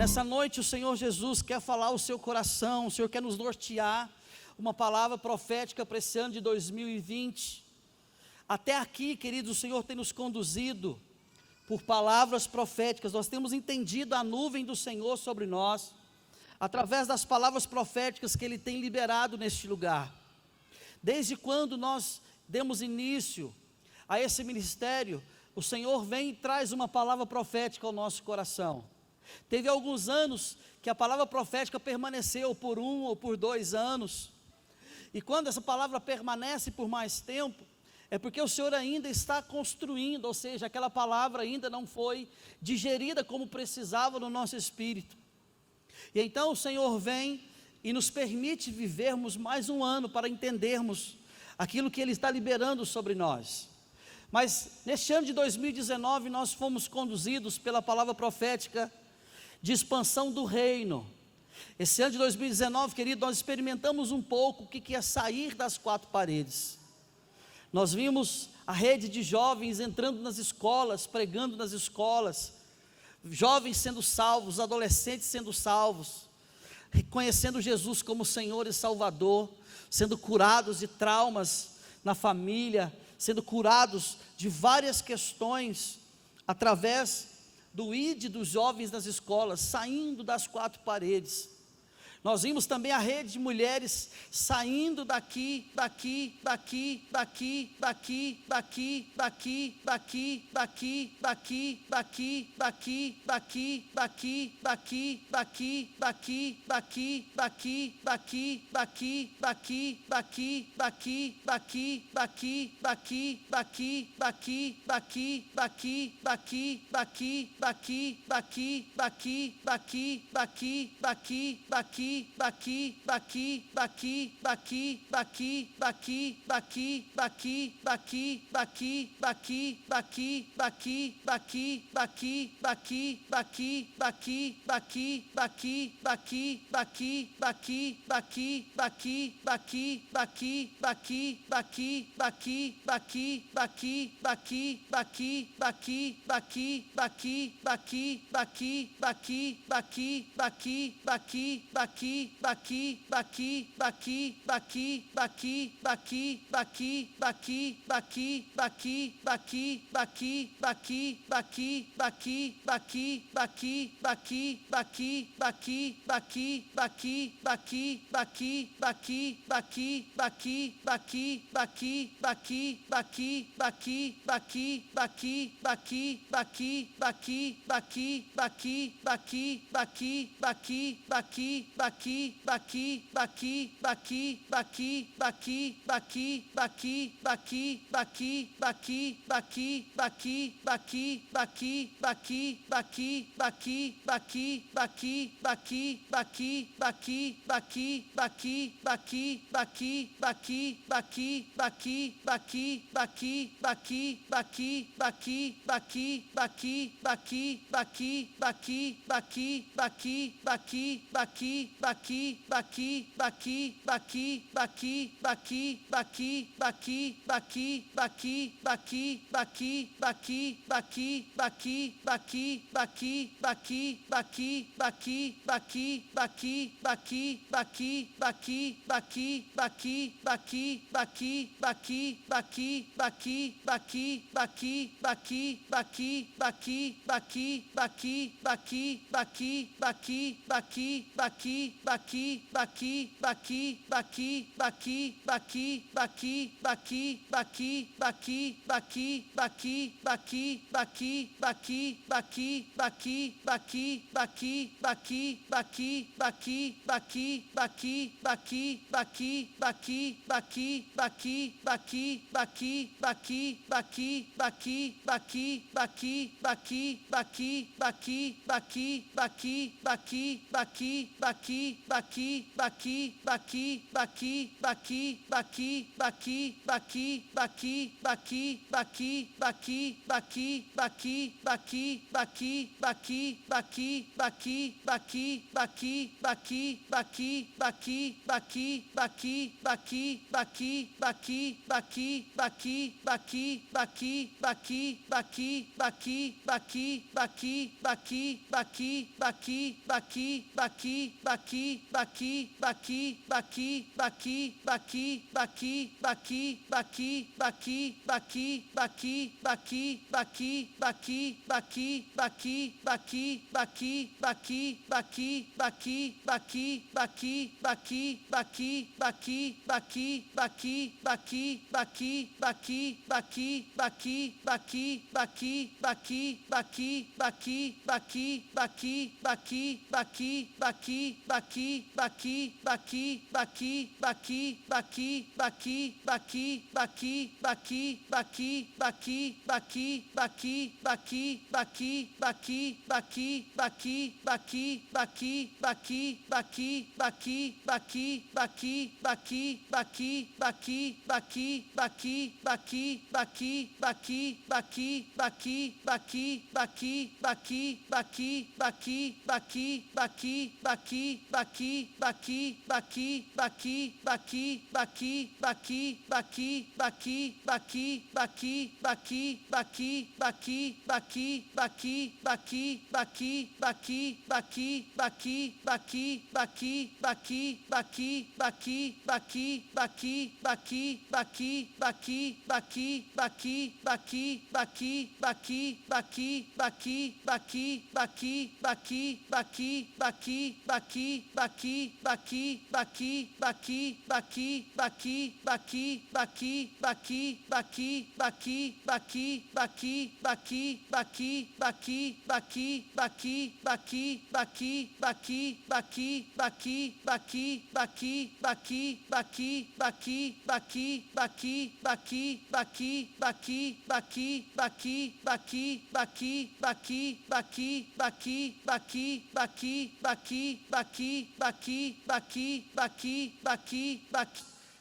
Nessa noite o Senhor Jesus quer falar ao seu coração, o Senhor quer nos nortear, uma palavra profética para esse ano de 2020, até aqui, queridos, o Senhor tem nos conduzido, por palavras proféticas, nós temos entendido a nuvem do Senhor sobre nós, através das palavras proféticas que Ele tem liberado neste lugar, desde quando nós demos início a esse ministério, o Senhor vem e traz uma palavra profética ao nosso coração. Teve alguns anos que a palavra profética permaneceu por 1 ou por 2 anos, e quando essa palavra permanece por mais tempo, é porque o Senhor ainda está construindo, ou seja, aquela palavra ainda não foi digerida como precisava no nosso espírito, e então o Senhor vem e nos permite vivermos mais um ano, para entendermos aquilo que Ele está liberando sobre nós. Mas neste ano de 2019, nós fomos conduzidos pela palavra profética de expansão do reino. Esse ano de 2019, querido, nós experimentamos um pouco o que é sair das 4 paredes. Nós vimos a rede de jovens entrando nas escolas, pregando nas escolas, jovens sendo salvos, adolescentes sendo salvos, reconhecendo Jesus como Senhor e Salvador, sendo curados de traumas na família, sendo curados de várias questões, através do ID dos jovens nas escolas, saindo das 4 paredes. Nós vimos também a rede de mulheres saindo daqui,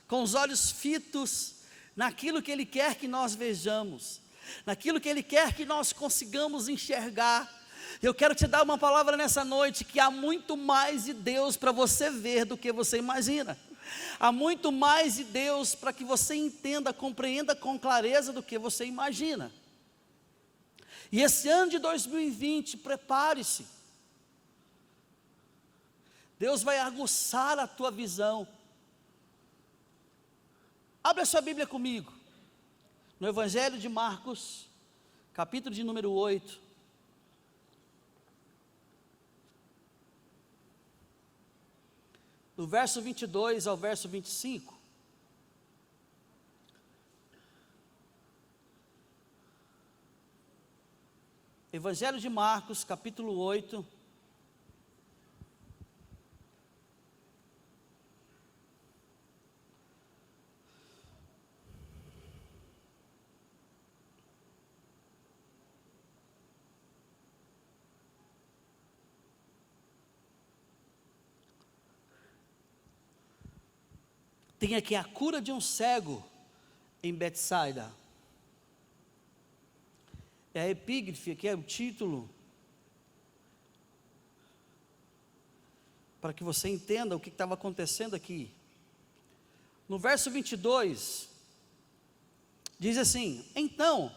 com os olhos fitos naquilo que Ele quer que nós vejamos, naquilo que Ele quer que nós consigamos enxergar. Eu quero te dar uma palavra nessa noite, que há muito mais de Deus para você ver do que você imagina. Há muito mais de Deus para que você entenda, compreenda com clareza do que você imagina. E esse ano de 2020, prepare-se. Deus vai aguçar a tua visão. Abre a sua Bíblia comigo, no Evangelho de Marcos, capítulo de número 8. Do verso 22 ao verso 25. Evangelho de Marcos, capítulo 8. Tem aqui a cura de um cego em Betsaida. É a epígrafe, aqui é o título, para que você entenda o que estava acontecendo aqui. No verso 22, diz assim: então,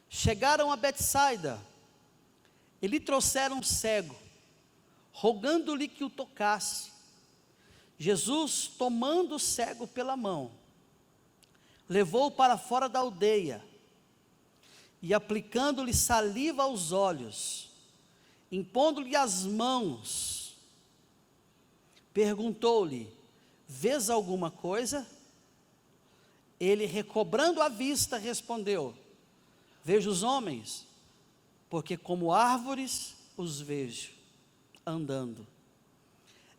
chegaram a Betsaida, e lhe trouxeram um cego, rogando-lhe que o tocasse. Jesus, tomando o cego pela mão, levou-o para fora da aldeia, e aplicando-lhe saliva aos olhos, impondo-lhe as mãos, perguntou-lhe: vês alguma coisa? Ele, recobrando a vista, respondeu: vejo os homens, porque como árvores os vejo andando.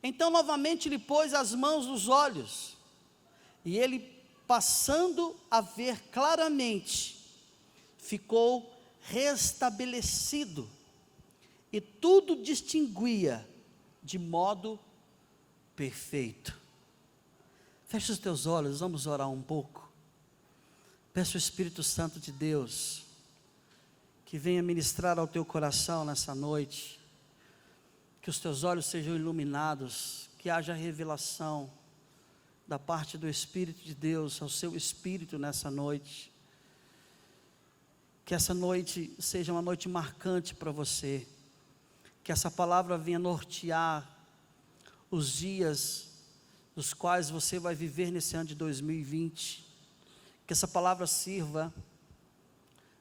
Então novamente lhe pôs as mãos nos olhos, e ele, passando a ver claramente, ficou restabelecido, e tudo distinguia de modo perfeito. Feche os teus olhos, vamos orar um pouco. Peço ao Espírito Santo de Deus que venha ministrar ao teu coração nessa noite, que os teus olhos sejam iluminados, que haja revelação da parte do Espírito de Deus ao seu espírito nessa noite. Que essa noite seja uma noite marcante para você, que essa palavra venha nortear os dias dos quais você vai viver nesse ano de 2020, que essa palavra sirva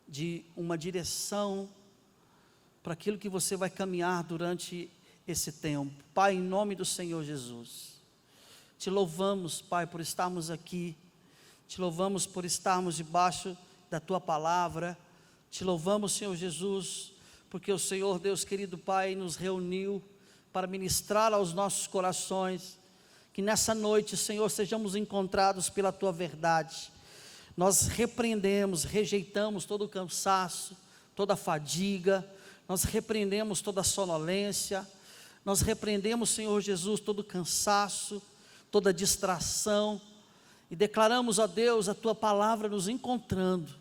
de uma direção para aquilo que você vai caminhar durante esse tempo. Pai, em nome do Senhor Jesus, te louvamos, Pai, por estarmos aqui, te louvamos por estarmos debaixo da tua palavra, te louvamos, Senhor Jesus, porque o Senhor, Deus querido Pai, nos reuniu para ministrar aos nossos corações, que nessa noite, Senhor, sejamos encontrados pela tua verdade. Nós repreendemos, rejeitamos todo o cansaço, toda a fadiga, nós repreendemos toda a sonolência, nós repreendemos, Senhor Jesus, todo o cansaço, toda a distração, e declaramos a Deus a tua palavra nos encontrando,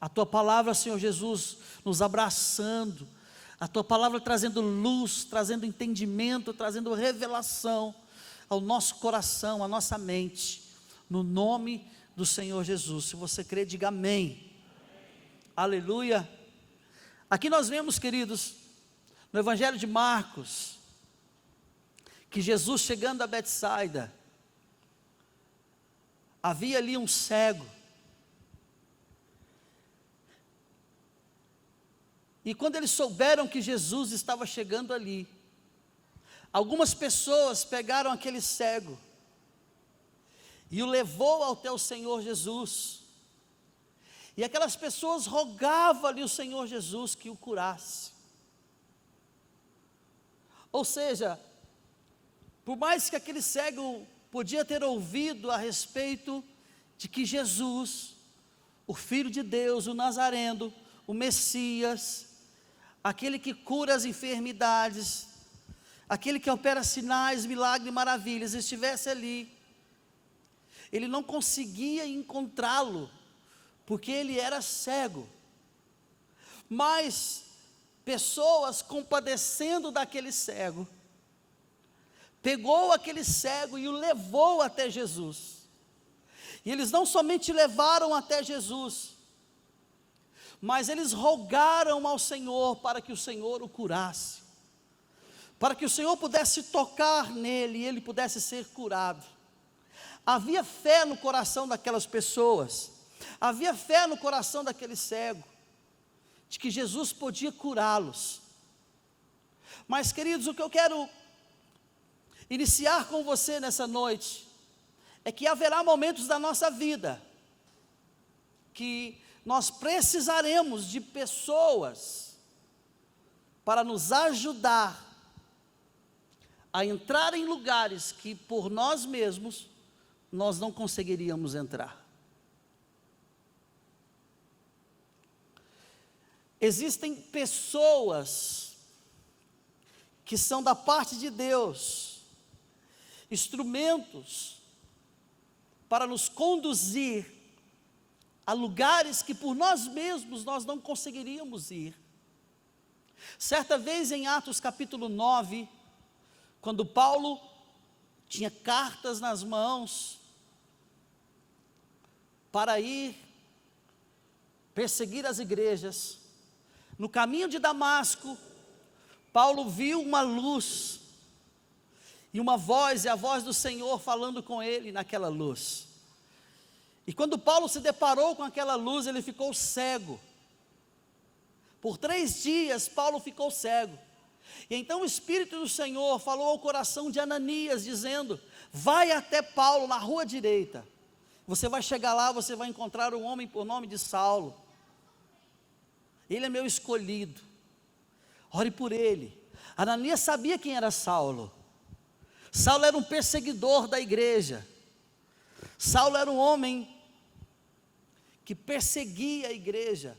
a tua palavra, Senhor Jesus, nos abraçando, a tua palavra trazendo luz, trazendo entendimento, trazendo revelação ao nosso coração, à nossa mente, no nome do Senhor Jesus. Se você crê, diga amém. Amém. Aleluia. Aqui nós vemos, queridos, no Evangelho de Marcos, que Jesus chegando a Betsaida, havia ali um cego, e quando eles souberam que Jesus estava chegando ali, algumas pessoas pegaram aquele cego, e o levou até o Senhor Jesus, e aquelas pessoas rogavam ali o Senhor Jesus que o curasse. Ou seja, por mais que aquele cego podia ter ouvido a respeito de que Jesus, o Filho de Deus, o Nazareno, o Messias, aquele que cura as enfermidades, aquele que opera sinais, milagres e maravilhas, estivesse ali, ele não conseguia encontrá-lo, porque ele era cego. Mas pessoas compadecendo daquele cego, pegou aquele cego e o levou até Jesus. E eles não somente levaram até Jesus, mas eles rogaram ao Senhor para que o Senhor o curasse, para que o Senhor pudesse tocar nele e ele pudesse ser curado. Havia fé no coração daquelas pessoas, havia fé no coração daquele cego, de que Jesus podia curá-los. Mas, queridos, o que eu quero iniciar com você nessa noite, é que haverá momentos da nossa vida, que nós precisaremos de pessoas, para nos ajudar, a entrar em lugares que por nós mesmos, nós não conseguiríamos entrar. Existem pessoas, que são da parte de Deus, instrumentos, para nos conduzir, a lugares que por nós mesmos, nós não conseguiríamos ir. Certa vez em Atos capítulo 9, quando Paulo tinha cartas nas mãos, para ir perseguir as igrejas, no caminho de Damasco, Paulo viu uma luz, e uma voz, é a voz do Senhor falando com ele naquela luz. E quando Paulo se deparou com aquela luz, ele ficou cego. Por 3 dias, Paulo ficou cego. E então o Espírito do Senhor falou ao coração de Ananias, dizendo: vai até Paulo na rua direita, você vai chegar lá, você vai encontrar um homem por nome de Saulo, ele é meu escolhido, ore por ele. Ananias sabia quem era Saulo. Saulo era um perseguidor da igreja, Saulo era um homem que perseguia a igreja,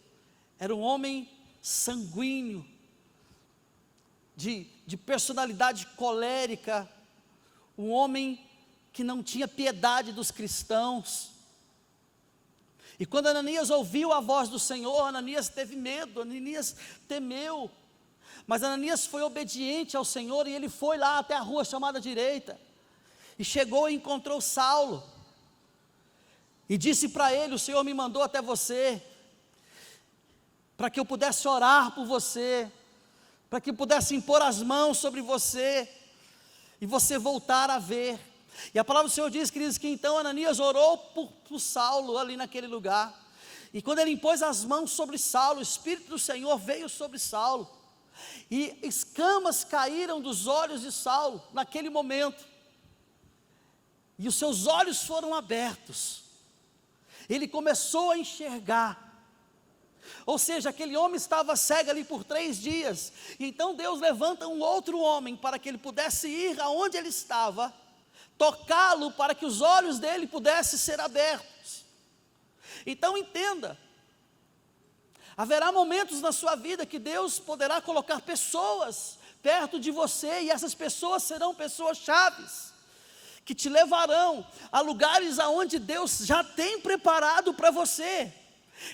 era um homem sanguíneo, de personalidade colérica, um homem que não tinha piedade dos cristãos. E quando Ananias ouviu a voz do Senhor, Ananias teve medo, Ananias temeu. Mas Ananias foi obediente ao Senhor e ele foi lá até a rua chamada Direita. E chegou e encontrou Saulo. E disse para ele: o Senhor me mandou até você, para que eu pudesse orar por você, para que eu pudesse impor as mãos sobre você, e você voltar a ver. E a palavra do Senhor diz, queridos, que então Ananias orou por Saulo ali naquele lugar. E quando ele impôs as mãos sobre Saulo, o Espírito do Senhor veio sobre Saulo. E escamas caíram dos olhos de Saulo naquele momento. E os seus olhos foram abertos. Ele começou a enxergar. Ou seja, aquele homem estava cego ali por 3 dias. E então Deus levanta um outro homem para que ele pudesse ir aonde ele estava, tocá-lo para que os olhos dele pudessem ser abertos. Então entenda, haverá momentos na sua vida que Deus poderá colocar pessoas perto de você, e essas pessoas serão pessoas chaves, que te levarão a lugares aonde Deus já tem preparado para você.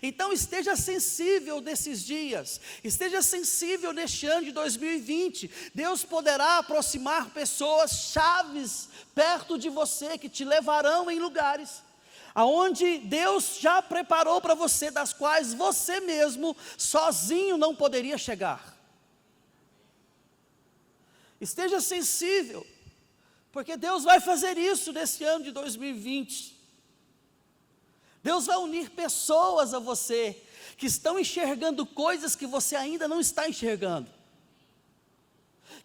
Então esteja sensível nesses dias, esteja sensível neste ano de 2020, Deus poderá aproximar pessoas chaves perto de você, que te levarão em lugares aonde Deus já preparou para você, das quais você mesmo, sozinho, não poderia chegar. Esteja sensível, porque Deus vai fazer isso nesse ano de 2020. Deus vai unir pessoas a você, que estão enxergando coisas que você ainda não está enxergando,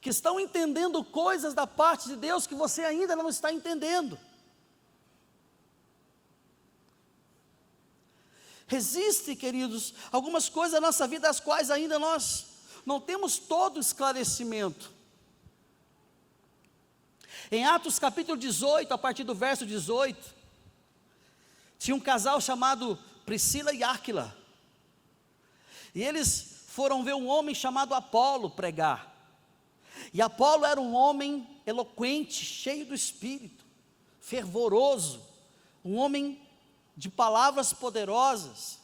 que estão entendendo coisas da parte de Deus que você ainda não está entendendo. Existem, queridos, algumas coisas na nossa vida, as quais ainda nós não temos todo o esclarecimento. Em Atos capítulo 18, a partir do verso 18, tinha um casal chamado Priscila e Áquila, e eles foram ver um homem chamado Apolo pregar. E Apolo era um homem eloquente, cheio do Espírito, fervoroso, um homem de palavras poderosas.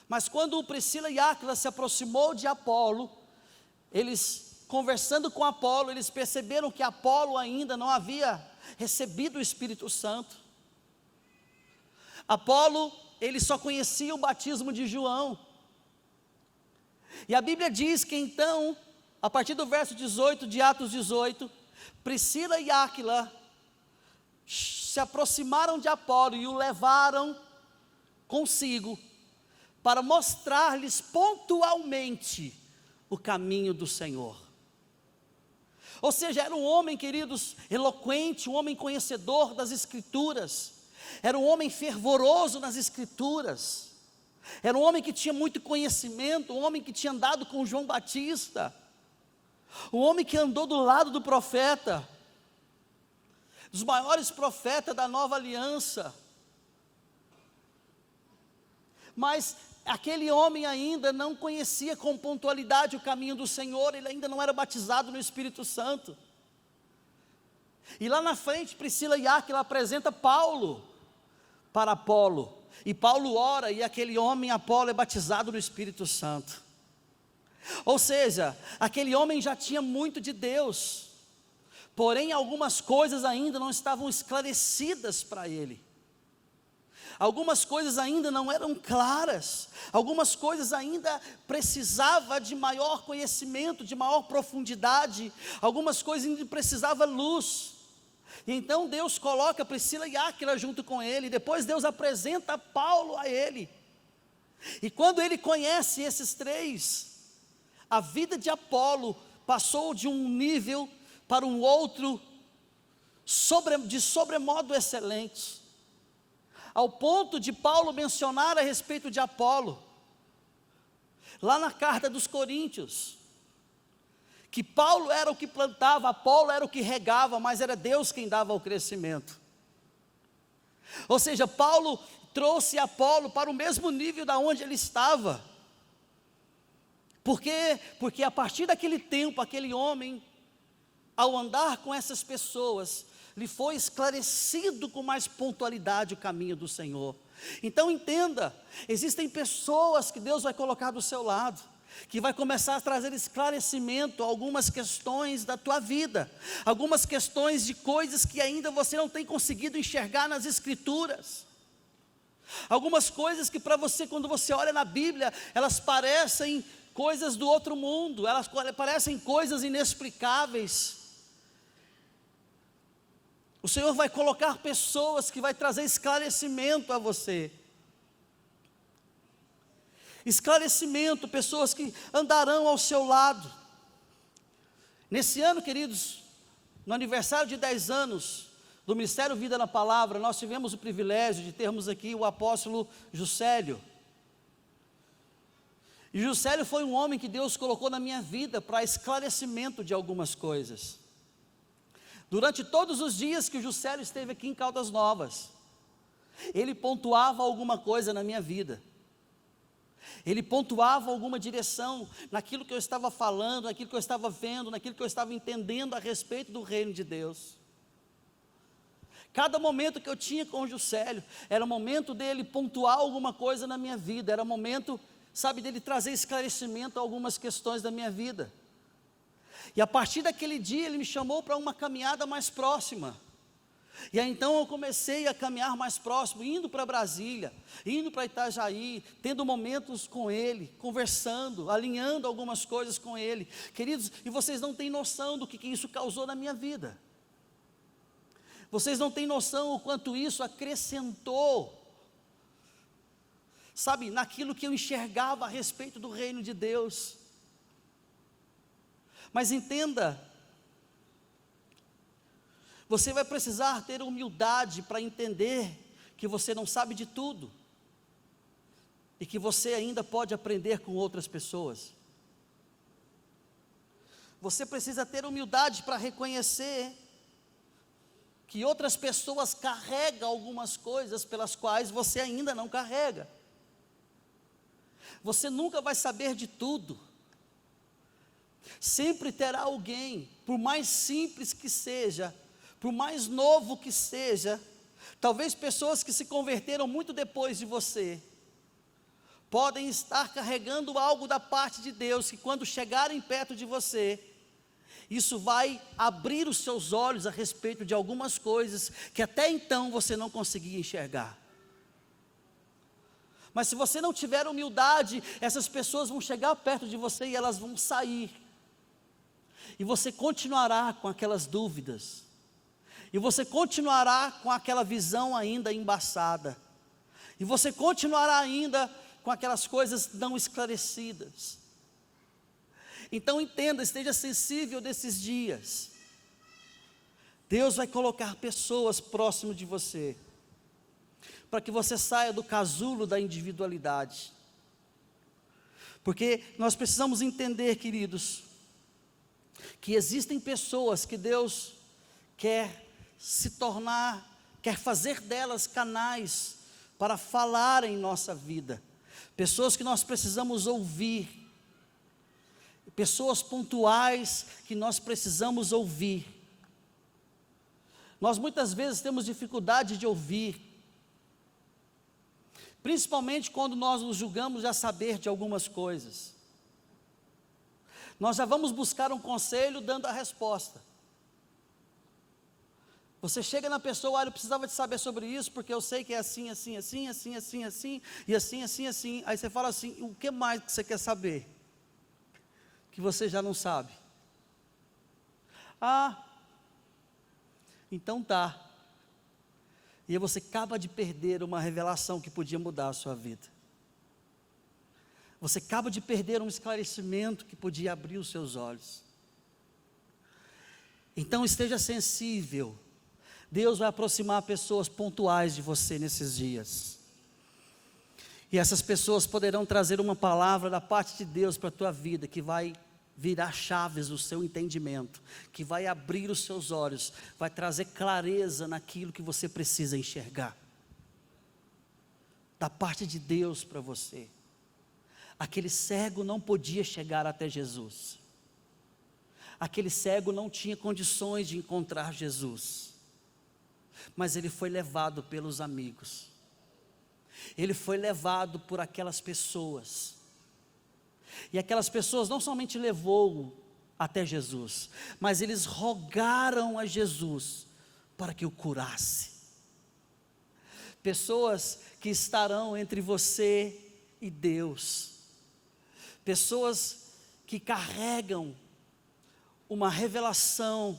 Mas quando Priscila e Áquila se aproximou de Apolo, eles, conversando com Apolo, eles perceberam que Apolo ainda não havia recebido o Espírito Santo. Apolo, ele só conhecia o batismo de João. E a Bíblia diz que então, a partir do verso 18 de Atos 18, Priscila e Áquila se aproximaram de Apolo e o levaram consigo para mostrar-lhes pontualmente o caminho do Senhor. Ou seja, era um homem, queridos, eloquente, um homem conhecedor das Escrituras, era um homem fervoroso nas Escrituras, era um homem que tinha muito conhecimento, um homem que tinha andado com João Batista, um homem que andou do lado do profeta, dos maiores profetas da nova aliança. Mas aquele homem ainda não conhecia com pontualidade o caminho do Senhor, ele ainda não era batizado no Espírito Santo. E lá na frente, Priscila e Áquila apresenta Paulo para Apolo, e Paulo ora, e aquele homem, Apolo, é batizado no Espírito Santo. Ou seja, aquele homem já tinha muito de Deus, porém algumas coisas ainda não estavam esclarecidas para ele. Algumas coisas ainda não eram claras, algumas coisas ainda precisava de maior conhecimento, de maior profundidade, algumas coisas ainda precisava luz. E então Deus coloca Priscila e Áquila junto com ele, depois Deus apresenta Paulo a ele. E quando ele conhece esses três, a vida de Apolo passou de um nível para um outro de sobremodo excelente, ao ponto de Paulo mencionar a respeito de Apolo, lá na carta dos Coríntios, que Paulo era o que plantava, Apolo era o que regava, mas era Deus quem dava o crescimento. Ou seja, Paulo trouxe Apolo para o mesmo nível da onde ele estava. Por quê? Porque a partir daquele tempo, aquele homem ao andar com essas pessoas, lhe foi esclarecido com mais pontualidade o caminho do Senhor. Então entenda, existem pessoas que Deus vai colocar do seu lado, que vai começar a trazer esclarecimento a algumas questões da tua vida, algumas questões de coisas que ainda você não tem conseguido enxergar nas Escrituras, algumas coisas que para você, quando você olha na Bíblia, elas parecem coisas do outro mundo, elas parecem coisas inexplicáveis. O Senhor vai colocar pessoas que vai trazer esclarecimento a você. Esclarecimento, pessoas que andarão ao seu lado. Nesse ano, queridos, no aniversário de 10 anos do Ministério Vida na Palavra, nós tivemos o privilégio de termos aqui o apóstolo Juscelio. E Juscelio foi um homem que Deus colocou na minha vida para esclarecimento de algumas coisas. Durante todos os dias que o Juscelio esteve aqui em Caldas Novas, ele pontuava alguma coisa na minha vida. Ele pontuava alguma direção naquilo que eu estava falando, naquilo que eu estava vendo, naquilo que eu estava entendendo a respeito do reino de Deus. Cada momento que eu tinha com o Juscelio, era o momento dele pontuar alguma coisa na minha vida, era o momento, sabe, dele trazer esclarecimento a algumas questões da minha vida. E a partir daquele dia ele me chamou para uma caminhada mais próxima. E aí então eu comecei a caminhar mais próximo, indo para Brasília, indo para Itajaí, tendo momentos com ele, conversando, alinhando algumas coisas com ele. Queridos, e vocês não têm noção do que isso causou na minha vida. Vocês não têm noção o quanto isso acrescentou, sabe, naquilo que eu enxergava a respeito do reino de Deus. Mas entenda, você vai precisar ter humildade para entender que você não sabe de tudo, e que você ainda pode aprender com outras pessoas. Você precisa ter humildade para reconhecer que outras pessoas carregam algumas coisas pelas quais você ainda não carrega. Você nunca vai saber de tudo. Sempre terá alguém, por mais simples que seja, por mais novo que seja, talvez pessoas que se converteram muito depois de você, podem estar carregando algo da parte de Deus, que quando chegarem perto de você, isso vai abrir os seus olhos a respeito de algumas coisas, que até então você não conseguia enxergar. Mas se você não tiver humildade, essas pessoas vão chegar perto de você e elas vão sair. E você continuará com aquelas dúvidas. E você continuará com aquela visão ainda embaçada. E você continuará ainda com aquelas coisas não esclarecidas. Então entenda, esteja sensível desses dias. Deus vai colocar pessoas próximo de você, para que você saia do casulo da individualidade. Porque nós precisamos entender, queridos, que existem pessoas que Deus quer se tornar, quer fazer delas canais para falar em nossa vida, pessoas que nós precisamos ouvir, pessoas pontuais que nós precisamos ouvir. Nós muitas vezes temos dificuldade de ouvir, principalmente quando nós nos julgamos já saber de algumas coisas. Nós já vamos buscar um conselho dando a resposta. Você chega na pessoa, olha, eu precisava de saber sobre isso, porque eu sei que é assim, assim, assim, assim, assim, assim, e assim, assim, assim. Aí você fala assim, o que mais que você quer saber? Que você já não sabe. Ah, então tá. E aí você acaba de perder uma revelação que podia mudar a sua vida. Você acaba de perder um esclarecimento que podia abrir os seus olhos. Então esteja sensível. Deus vai aproximar pessoas pontuais de você nesses dias. E essas pessoas poderão trazer uma palavra da parte de Deus para a tua vida, que vai virar chaves no seu entendimento, que vai abrir os seus olhos, vai trazer clareza naquilo que você precisa enxergar. Da parte de Deus para você. Aquele cego não podia chegar até Jesus. Aquele cego não tinha condições de encontrar Jesus, mas ele foi levado pelos amigos, ele foi levado por aquelas pessoas, e aquelas pessoas não somente levou-o até Jesus, mas eles rogaram a Jesus para que o curasse. Pessoas que estarão entre você e Deus, pessoas que carregam uma revelação,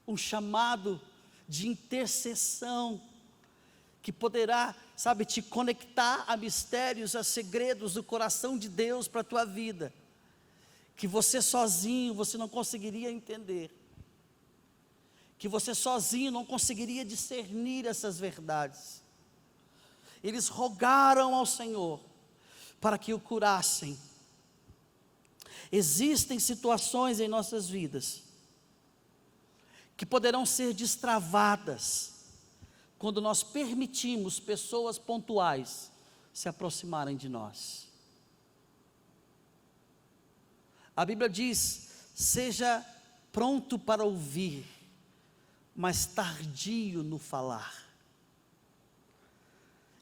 um chamado de intercessão, que poderá, sabe, te conectar a mistérios, a segredos do coração de Deus para a tua vida, que você sozinho, você não conseguiria entender, que você sozinho não conseguiria discernir essas verdades. Eles rogaram ao Senhor para que o curassem. Existem situações em nossas vidas que poderão ser destravadas quando nós permitimos pessoas pontuais se aproximarem de nós. A Bíblia diz: seja pronto para ouvir, mas tardio no falar.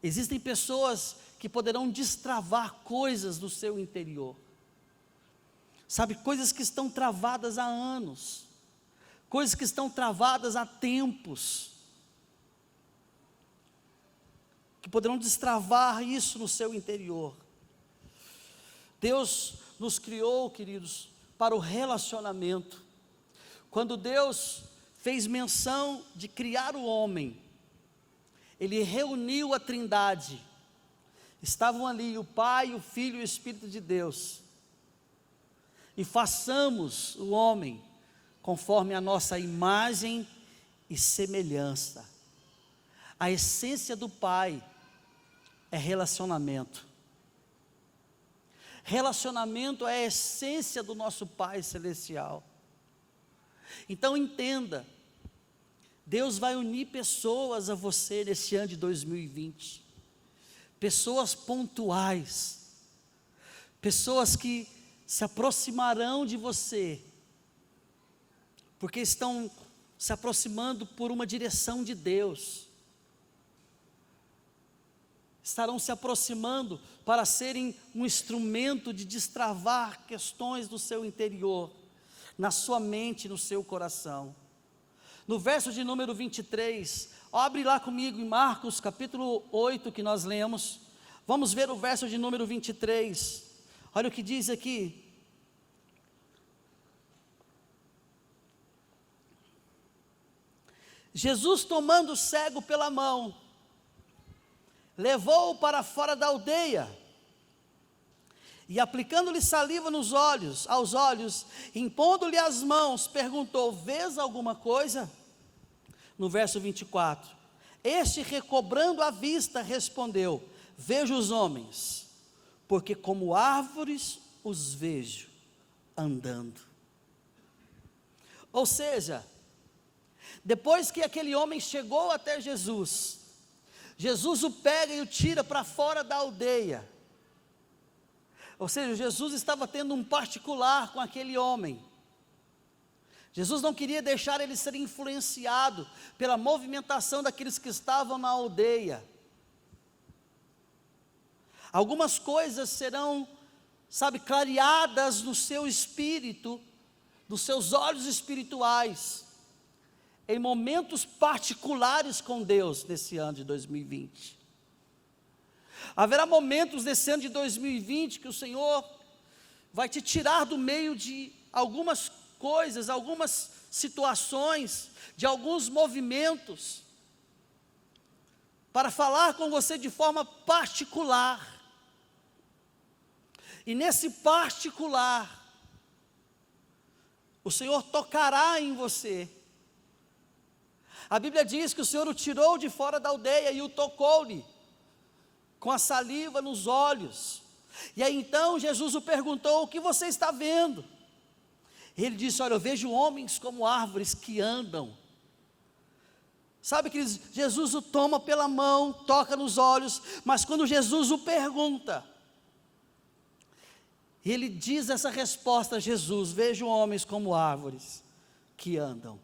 Existem pessoas que poderão destravar coisas do seu interior, sabe, coisas que estão travadas há anos, coisas que estão travadas há tempos, que poderão destravar isso no seu interior. Deus nos criou, queridos, para o relacionamento. Quando Deus fez menção de criar o homem, Ele reuniu a Trindade, estavam ali o Pai, o Filho e o Espírito de Deus, e façamos o homem conforme a nossa imagem e semelhança. A essência do Pai é relacionamento. Relacionamento é a essência do nosso Pai Celestial. Então entenda, Deus vai unir pessoas a você nesse ano de 2020, pessoas pontuais, pessoas que se aproximarão de você, porque estão se aproximando por uma direção de Deus, estarão se aproximando para serem um instrumento de destravar questões do seu interior, na sua mente, no seu coração. No verso de número 23, abre lá comigo em Marcos capítulo 8 que nós lemos, vamos ver o verso de número 23, olha o que diz aqui: Jesus, tomando o cego pela mão, levou-o para fora da aldeia, e aplicando-lhe saliva aos olhos, impondo-lhe as mãos, perguntou: vês alguma coisa? No verso 24, este, recobrando a vista, respondeu: vejo os homens, porque como árvores os vejo andando. Ou seja, depois que aquele homem chegou até Jesus, Jesus o pega e o tira para fora da aldeia. Ou seja, Jesus estava tendo um particular com aquele homem. Jesus não queria deixar ele ser influenciado pela movimentação daqueles que estavam na aldeia. Algumas coisas serão, sabe, clareadas no seu espírito, nos seus olhos espirituais, em momentos particulares com Deus nesse ano de 2020. Haverá momentos nesse ano de 2020 que o Senhor vai te tirar do meio de algumas coisas, algumas situações, de alguns movimentos, para falar com você de forma particular. E nesse particular, o Senhor tocará em você. A Bíblia diz que o Senhor o tirou de fora da aldeia e o tocou-lhe com a saliva nos olhos. E aí então Jesus o perguntou: o que você está vendo? Ele disse: olha, eu vejo homens como árvores que andam. Sabe que Jesus o toma pela mão, toca nos olhos, mas quando Jesus o pergunta, E ele diz essa resposta a Jesus: vejo homens como árvores que andam.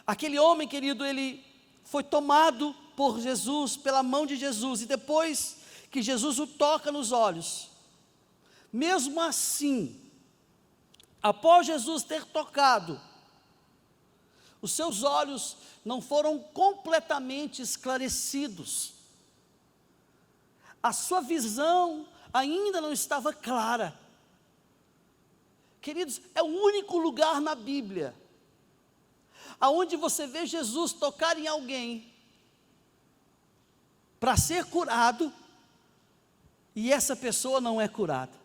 Aquele homem, querido, ele foi tomado por Jesus, pela mão de Jesus, e depois que Jesus o toca nos olhos, mesmo assim, após Jesus ter tocado, os seus olhos não foram completamente esclarecidos, a sua visão ainda não estava clara. Queridos, é o único lugar na Bíblia aonde você vê Jesus tocar em alguém para ser curado, e essa pessoa não é curada.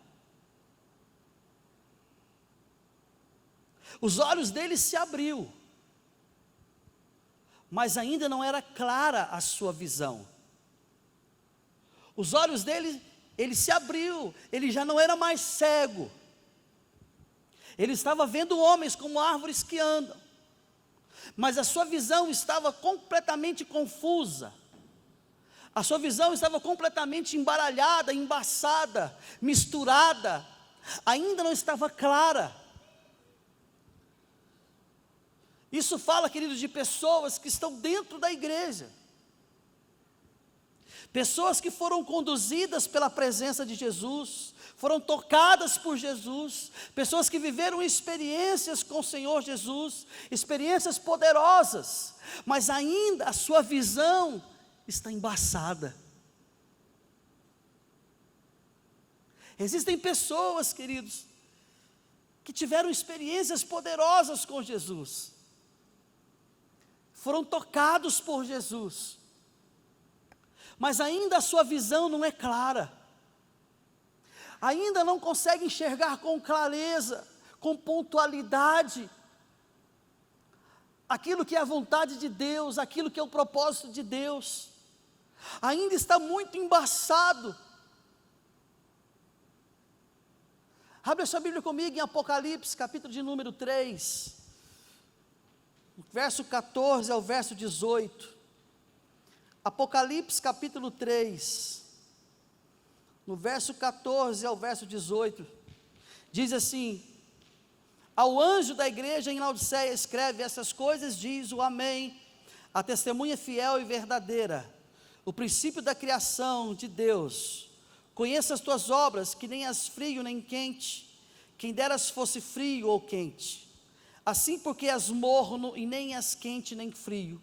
Os olhos dele se abriu, mas ainda não era clara a sua visão. Os olhos dele, ele se abriu, ele já não era mais cego. Ele estava vendo homens como árvores que andam, mas a sua visão estava completamente confusa. A sua visão estava completamente embaralhada, embaçada, misturada, ainda não estava clara. Isso fala, queridos, de pessoas que estão dentro da igreja, pessoas que foram conduzidas pela presença de Jesus, foram tocadas por Jesus, pessoas que viveram experiências com o Senhor Jesus, experiências poderosas, mas ainda a sua visão está embaçada. Existem pessoas, queridos, que tiveram experiências poderosas com Jesus, foram tocados por Jesus, mas ainda a sua visão não é clara, ainda não consegue enxergar com clareza, com pontualidade, aquilo que é a vontade de Deus, aquilo que é o propósito de Deus, ainda está muito embaçado. Abre a sua Bíblia comigo em Apocalipse, capítulo de número 3, verso 14 ao verso 18, Apocalipse capítulo 3, no verso 14 ao verso 18, diz assim: ao anjo da igreja em Laodiceia escreve: essas coisas diz o Amém, a testemunha fiel e verdadeira, o princípio da criação de Deus. Conheço as tuas obras, que nem as frio nem quente, quem deras fosse frio ou quente. Assim, porque as morno e nem as quente nem frio,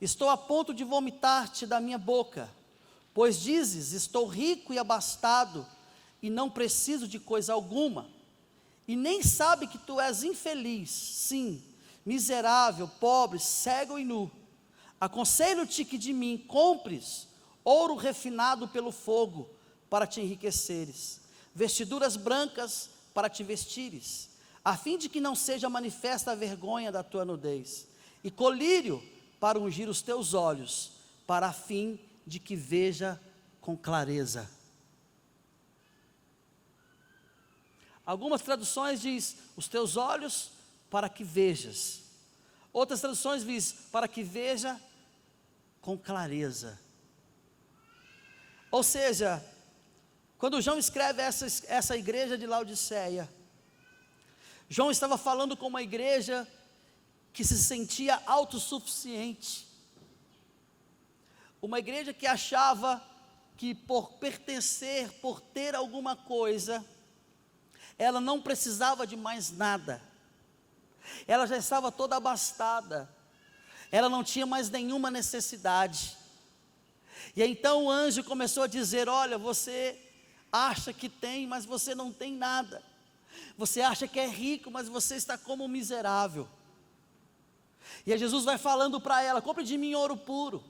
estou a ponto de vomitar-te da minha boca, pois dizes: estou rico e abastado, e não preciso de coisa alguma, e nem sabe que tu és infeliz, sim, miserável, pobre, cego e nu. Aconselho-te que de mim compres ouro refinado pelo fogo, para te enriqueceres, vestiduras brancas para te vestires, a fim de que não seja manifesta a vergonha da tua nudez, e colírio para ungir os teus olhos, para a fim de que veja com clareza. Algumas traduções diz: os teus olhos para que vejas. Outras traduções diz: para que veja com clareza. Ou seja, quando João escreve essa igreja de Laodiceia, João estava falando com uma igreja que se sentia autossuficiente, uma igreja que achava que por pertencer, por ter alguma coisa, ela não precisava de mais nada, ela já estava toda abastada, ela não tinha mais nenhuma necessidade. E então o anjo começou a dizer: olha, você acha que tem, mas você não tem nada, você acha que é rico, mas você está como um miserável. E aí Jesus vai falando para ela: compre de mim ouro puro,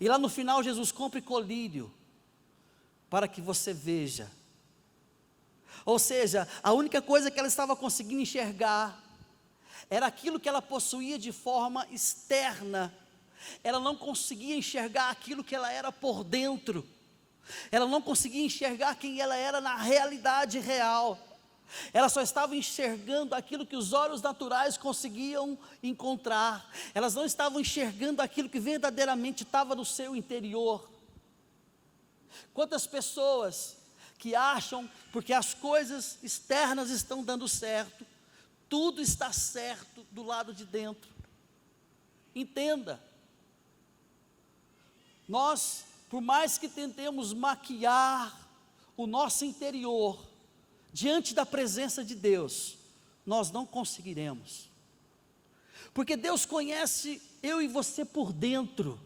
e lá no final Jesus: compre colírio, para que você veja. Ou seja, a única coisa que ela estava conseguindo enxergar era aquilo que ela possuía de forma externa, ela não conseguia enxergar aquilo que ela era por dentro, ela não conseguia enxergar quem ela era na realidade real, ela só estava enxergando aquilo que os olhos naturais conseguiam encontrar, elas não estavam enxergando aquilo que verdadeiramente estava no seu interior. Quantas pessoas que acham, porque as coisas externas estão dando certo, tudo está certo do lado de dentro. Entenda, nós, por mais que tentemos maquiar o nosso interior, diante da presença de Deus, nós não conseguiremos, porque Deus conhece eu e você por dentro.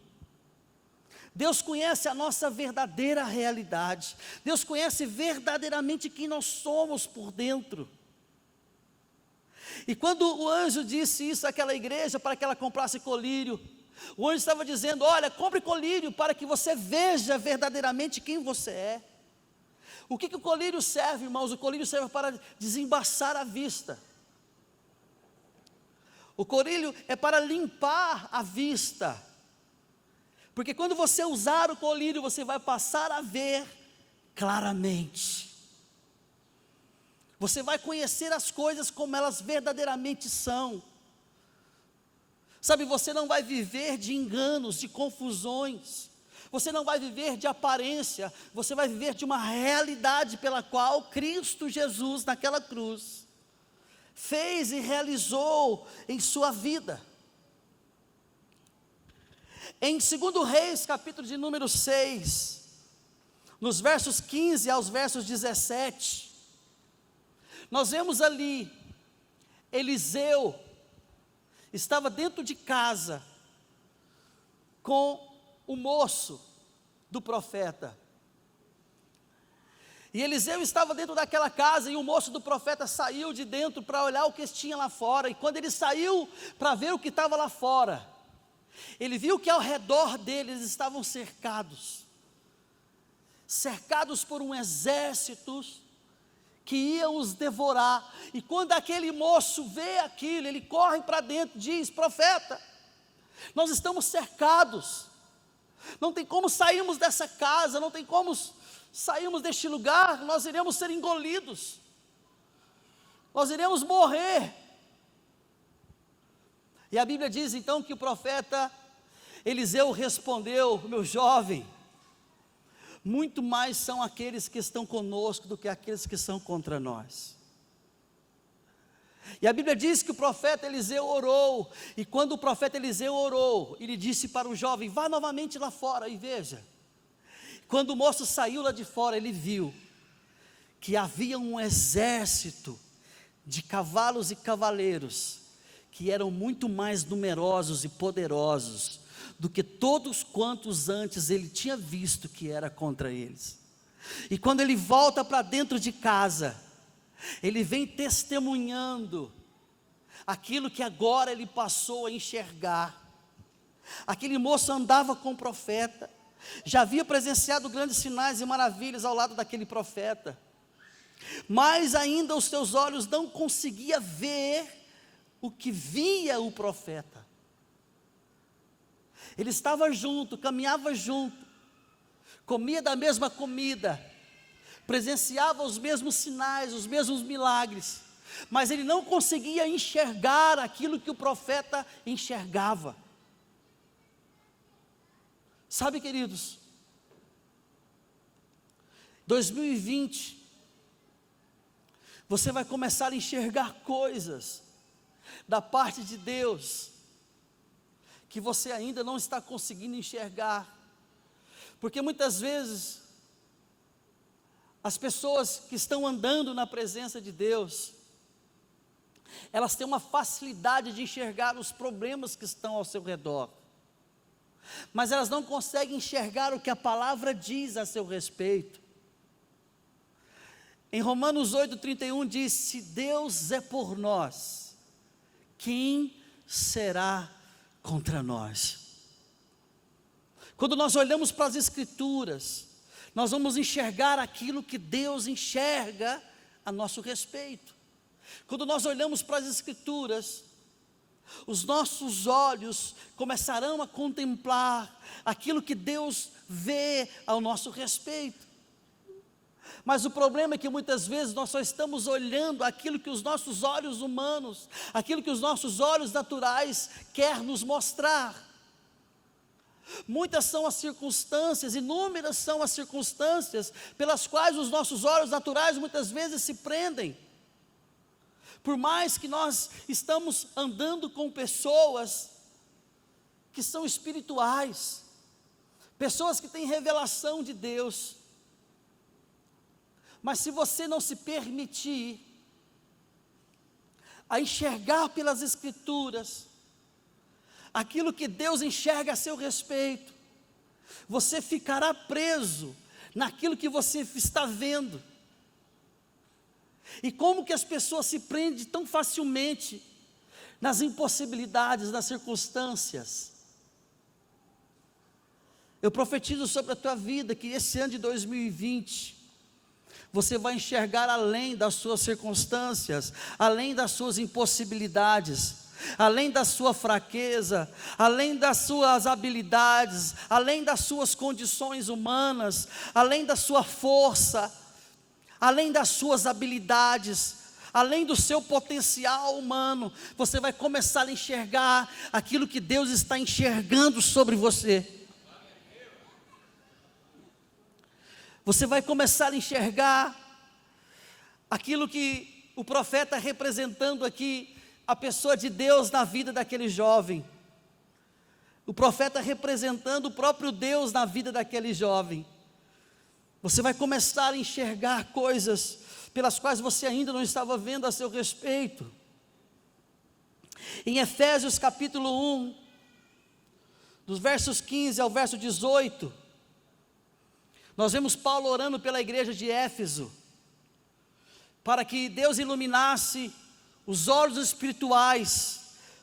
Deus conhece a nossa verdadeira realidade, Deus conhece verdadeiramente quem nós somos por dentro. E quando o anjo disse isso àquela igreja, para que ela comprasse colírio, o anjo estava dizendo: olha, compre colírio para que você veja verdadeiramente quem você é. O que o colírio serve, irmãos? O colírio serve para desembaçar a vista. O colírio é para limpar a vista, porque quando você usar o colírio, você vai passar a ver claramente. Você vai conhecer as coisas como elas verdadeiramente são. Sabe, você não vai viver de enganos, de confusões. Você não vai viver de aparência, você vai viver de uma realidade pela qual Cristo Jesus naquela cruz fez e realizou em sua vida. Em 2 Reis, capítulo de número 6, nos versos 15 aos versos 17, nós vemos ali, Eliseu estava dentro de casa com o moço do profeta. E Eliseu estava dentro daquela casa e o moço do profeta saiu de dentro para olhar o que tinha lá fora. E quando ele saiu para ver o que estava lá fora, ele viu que ao redor deles estavam cercados por um exército que ia os devorar. E quando aquele moço vê aquilo, ele corre para dentro e diz: profeta, nós estamos cercados, não tem como sairmos dessa casa, não tem como sairmos deste lugar, nós iremos ser engolidos, nós iremos morrer. E a Bíblia diz então que o profeta Eliseu respondeu: meu jovem, muito mais são aqueles que estão conosco do que aqueles que são contra nós. E a Bíblia diz que o profeta Eliseu orou, e quando o profeta Eliseu orou, ele disse para o jovem: vá novamente lá fora e veja. Quando o moço saiu lá de fora, ele viu que havia um exército de cavalos e cavaleiros, que eram muito mais numerosos e poderosos do que todos quantos antes ele tinha visto que era contra eles. E quando ele volta para dentro de casa, ele vem testemunhando aquilo que agora ele passou a enxergar. Aquele moço andava com o profeta, já havia presenciado grandes sinais e maravilhas ao lado daquele profeta, mas ainda os seus olhos não conseguiam ver o que via o profeta. Ele estava junto, caminhava junto, comia da mesma comida, presenciava os mesmos sinais, os mesmos milagres, mas ele não conseguia enxergar aquilo que o profeta enxergava. Sabe, queridos, 2020, você vai começar a enxergar coisas da parte de Deus que você ainda não está conseguindo enxergar, porque muitas vezes as pessoas que estão andando na presença de Deus, elas têm uma facilidade de enxergar os problemas que estão ao seu redor, mas elas não conseguem enxergar o que a palavra diz a seu respeito. Em Romanos 8:31 diz: se Deus é por nós, quem será contra nós? Quando nós olhamos para as Escrituras, nós vamos enxergar aquilo que Deus enxerga a nosso respeito. Quando nós olhamos para as Escrituras, os nossos olhos começarão a contemplar aquilo que Deus vê ao nosso respeito. Mas o problema é que muitas vezes nós só estamos olhando aquilo que os nossos olhos humanos, aquilo que os nossos olhos naturais quer nos mostrar. Muitas são as circunstâncias, inúmeras são as circunstâncias pelas quais os nossos olhos naturais muitas vezes se prendem. Por mais que nós estamos andando com pessoas que são espirituais, pessoas que têm revelação de Deus, mas se você não se permitir a enxergar pelas Escrituras aquilo que Deus enxerga a seu respeito, você ficará preso naquilo que você está vendo. E como que as pessoas se prendem tão facilmente nas impossibilidades, nas circunstâncias? Eu profetizo sobre a tua vida que esse ano de 2020, você vai enxergar além das suas circunstâncias, além das suas impossibilidades, além da sua fraqueza, além das suas habilidades, além das suas condições humanas, além da sua força, além das suas habilidades, além do seu potencial humano. Você vai começar a enxergar aquilo que Deus está enxergando sobre você. Você vai começar a enxergar aquilo que o profeta representando aqui, a pessoa de Deus na vida daquele jovem. O profeta representando o próprio Deus na vida daquele jovem. Você vai começar a enxergar coisas pelas quais você ainda não estava vendo a seu respeito. Em Efésios capítulo 1, dos versos 15 ao verso 18, nós vemos Paulo orando pela igreja de Éfeso, para que Deus iluminasse os olhos espirituais,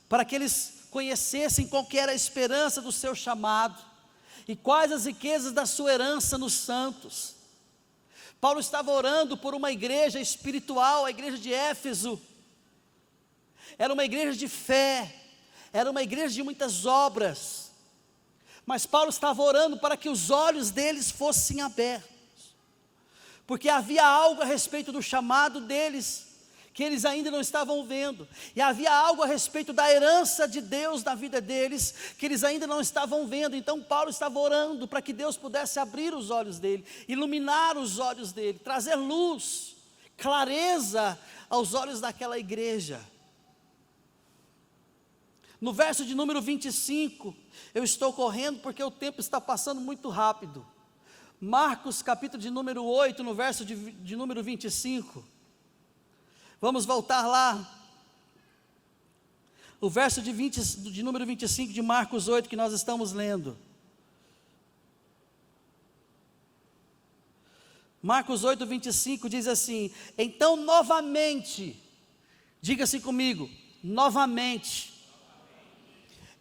para que eles conhecessem qual que era a esperança do seu chamado, e quais as riquezas da sua herança nos santos. Paulo estava orando por uma igreja espiritual, a igreja de Éfeso. Era uma igreja de fé, era uma igreja de muitas obras, mas Paulo estava orando para que os olhos deles fossem abertos, porque havia algo a respeito do chamado deles, que eles ainda não estavam vendo, e havia algo a respeito da herança de Deus na vida deles, que eles ainda não estavam vendo. Então Paulo estava orando para que Deus pudesse abrir os olhos dele, iluminar os olhos dele, trazer luz, clareza aos olhos daquela igreja. No verso de número 25, eu estou correndo porque o tempo está passando muito rápido. Marcos capítulo de número 8, no verso de número 25. Vamos voltar lá. O verso de número 25 de Marcos 8 que nós estamos lendo. Marcos 8, 25 diz assim: então novamente, diga assim comigo, novamente.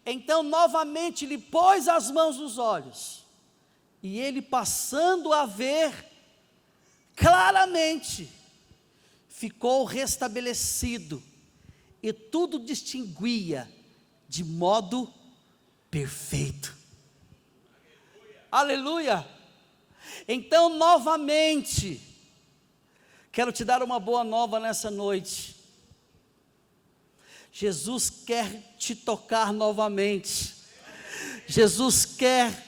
Então novamente lhe pôs as mãos nos olhos, e ele passando a ver claramente, ficou restabelecido, e tudo distinguia de modo perfeito. Aleluia! Então novamente, quero te dar uma boa nova nessa noite. Jesus quer te tocar novamente. Jesus quer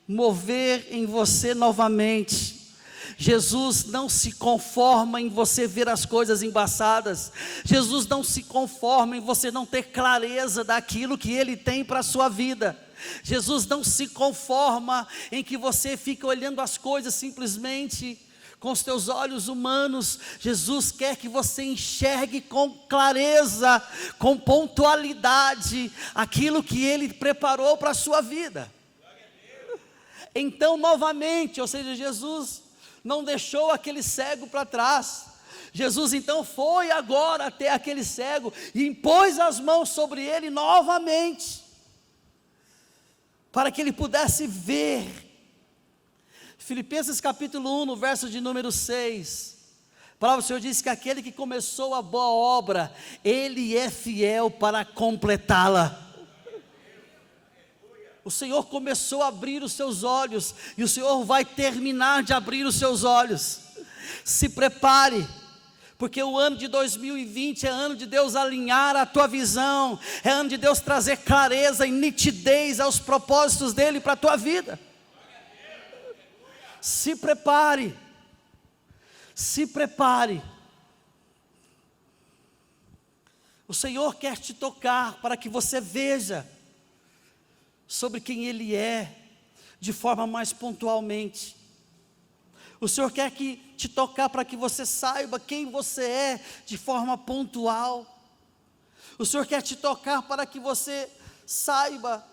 mover em você novamente. Jesus não se conforma em você ver as coisas embaçadas. Jesus não se conforma em você não ter clareza daquilo que Ele tem para a sua vida. Jesus não se conforma em que você fique olhando as coisas simplesmente com os teus olhos humanos. Jesus quer que você enxergue com clareza, com pontualidade, aquilo que Ele preparou para a sua vida. Então novamente, ou seja, Jesus não deixou aquele cego para trás. Jesus então foi agora até aquele cego e impôs as mãos sobre ele novamente, para que ele pudesse ver. Filipenses capítulo 1, no verso de número 6, a palavra do Senhor diz que aquele que começou a boa obra, Ele é fiel para completá-la. O Senhor começou a abrir os seus olhos, e o Senhor vai terminar de abrir os seus olhos. Se prepare, Porque o ano de 2020 é ano de Deus alinhar a tua visão, é ano de Deus trazer clareza e nitidez aos propósitos dEle para a tua vida. Se prepare, se prepare. O Senhor quer te tocar para que você veja sobre quem Ele é, de forma mais pontualmente. O Senhor quer te tocar para que você saiba quem você é de forma pontual. O Senhor quer te tocar para que você saiba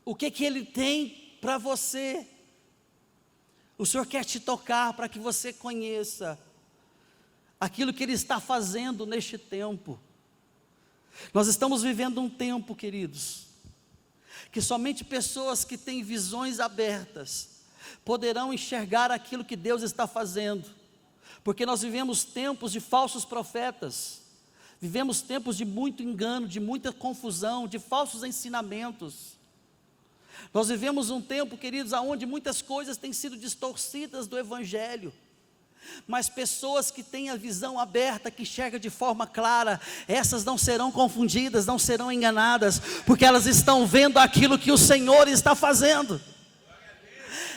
o que Ele tem para você. O Senhor quer te tocar para que você conheça aquilo que Ele está fazendo neste tempo. Nós estamos vivendo um tempo, queridos, que somente pessoas que têm visões abertas poderão enxergar aquilo que Deus está fazendo, porque nós vivemos tempos de falsos profetas, vivemos tempos de muito engano, de muita confusão, de falsos ensinamentos. Nós vivemos um tempo, queridos, onde muitas coisas têm sido distorcidas do Evangelho, mas pessoas que têm a visão aberta, que enxergam de forma clara, essas não serão confundidas, não serão enganadas, porque elas estão vendo aquilo que o Senhor está fazendo.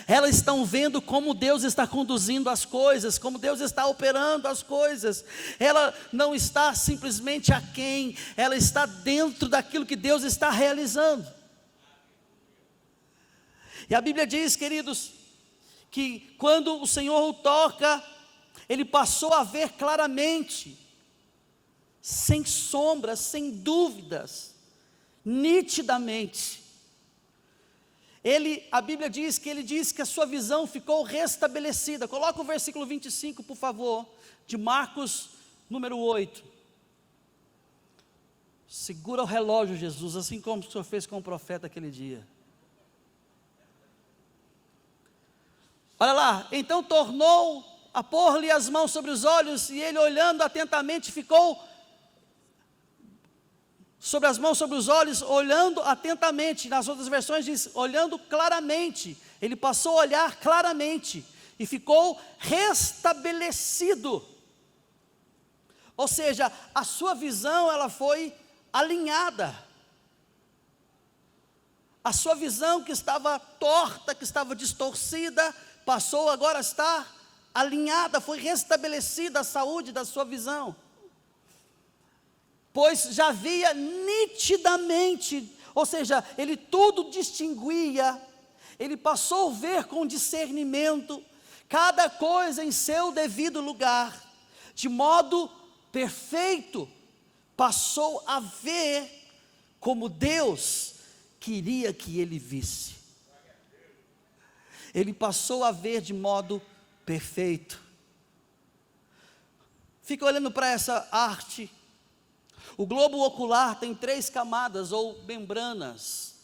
Elas estão vendo como Deus está conduzindo as coisas, como Deus está operando as coisas. Ela não está simplesmente aquém, ela está dentro daquilo que Deus está realizando. E a Bíblia diz, queridos, que quando o Senhor o toca, ele passou a ver claramente, sem sombras, sem dúvidas, nitidamente. A Bíblia diz que a sua visão ficou restabelecida. Coloca o versículo 25, por favor, de Marcos, número 8. Segura o relógio, Jesus, assim como o Senhor fez com o profeta aquele dia. Olha lá, então tornou a pôr-lhe as mãos sobre os olhos, e ele, olhando atentamente, ficou sobre as mãos sobre os olhos, olhando atentamente. Nas outras versões diz, olhando claramente. Ele passou a olhar claramente e ficou restabelecido. Ou seja, a sua visão, ela foi alinhada. A sua visão, que estava torta, que estava distorcida, passou agora a estar alinhada, foi restabelecida a saúde da sua visão. Pois já via nitidamente, ou seja, ele tudo distinguia, ele passou a ver com discernimento, cada coisa em seu devido lugar, de modo perfeito, passou a ver como Deus queria que ele visse. Ele passou a ver de modo perfeito. Fica olhando para essa arte. O globo ocular tem 3 camadas ou membranas,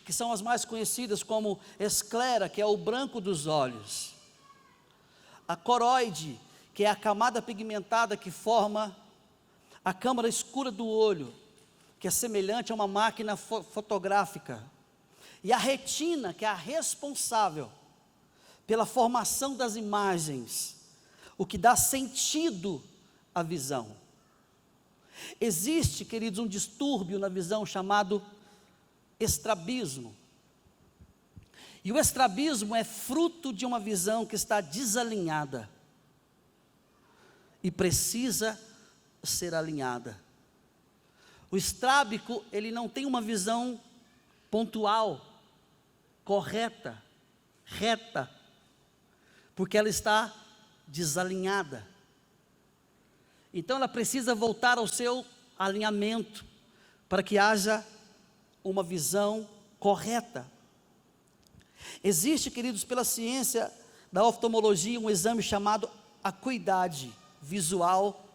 que são as mais conhecidas como esclera, que é o branco dos olhos, a coroide, que é a camada pigmentada que forma a câmara escura do olho, que é semelhante a uma máquina fotográfica, e a retina, que é a responsável pela formação das imagens, o que dá sentido à visão. Existe, queridos, um distúrbio na visão chamado estrabismo. E o estrabismo é fruto de uma visão que está desalinhada e precisa ser alinhada. O estrábico, ele não tem uma visão pontual, correta, reta, porque ela está desalinhada. Então ela precisa voltar ao seu alinhamento, para que haja uma visão correta. Existe, queridos, pela ciência da oftalmologia, um exame chamado acuidade visual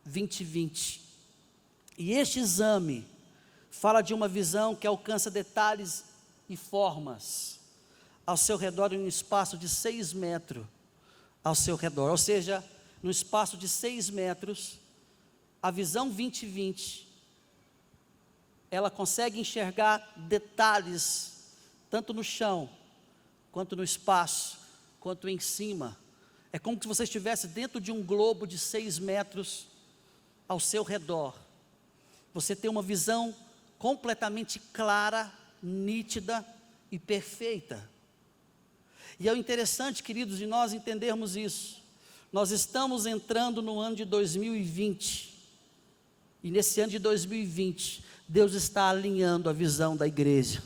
20/20. E este exame fala de uma visão que alcança detalhes e formas ao seu redor, em um espaço de 6 metros ao seu redor, ou seja, no espaço de 6 metros, a visão 20/20, ela consegue enxergar detalhes, tanto no chão, quanto no espaço, quanto em cima. É como se você estivesse dentro de um globo de 6 metros ao seu redor. Você tem uma visão completamente clara, nítida e perfeita. E é o interessante, queridos, de nós entendermos isso. Nós estamos entrando no ano de 2020. E nesse ano de 2020, Deus está alinhando a visão da igreja.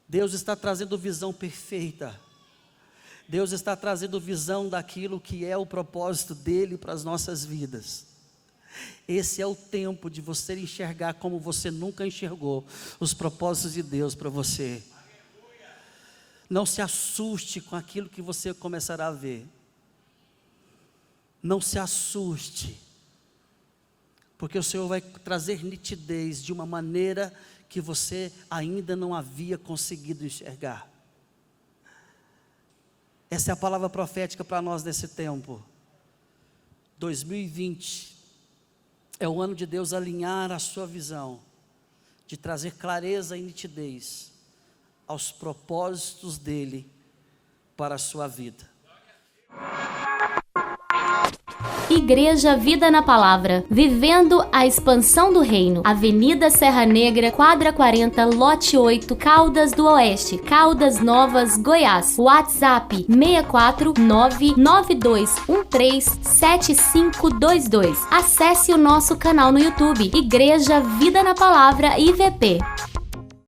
Deus está trazendo visão perfeita. Deus está trazendo visão daquilo que é o propósito dele para as nossas vidas. Esse é o tempo de você enxergar como você nunca enxergou os propósitos de Deus para você. Não se assuste com aquilo que você começará a ver. Não se assuste, porque o Senhor vai trazer nitidez de uma maneira que você ainda não havia conseguido enxergar. Essa é a palavra profética para nós nesse tempo. 2020 é o ano de Deus alinhar a sua visão, de trazer clareza e nitidez aos propósitos dele para a sua vida. Igreja Vida na Palavra, vivendo a expansão do reino. Avenida Serra Negra, quadra 40, lote 8, Caldas do Oeste, Caldas Novas, Goiás. WhatsApp 64992137522. Acesse o nosso canal no YouTube, Igreja Vida na Palavra IVP.